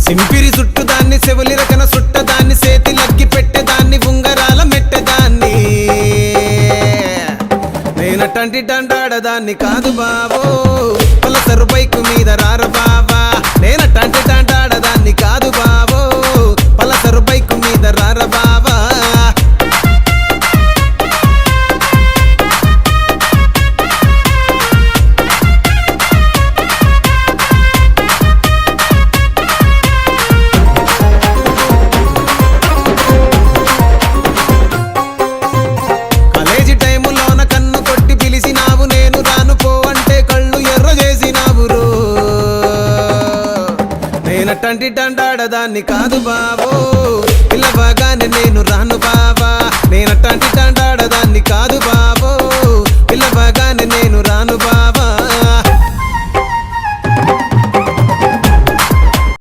సింపిరి సుట్టుదాన్ని సెవులి రకన సుట్టదాన్ని సేతి లగ్గి పెట్టేదాన్ని ఉంగరాల మెట్టెదాన్ని నేనటంటి డండాడదాన్ని కాదు బాబో పలసరు బైకు మీద రార బాబా నేనటంటి డండాడదాన్ని కాదు బాబో పలసరు బైకు మీద రార బాబా నేనటంటి డండాడదాన్ని కాదు బాబో పిల్లవగానే నేను రాను బాబా నేనటంటి డండాడదాన్ని కాదు బాబో పిల్లవగానే నేను రాను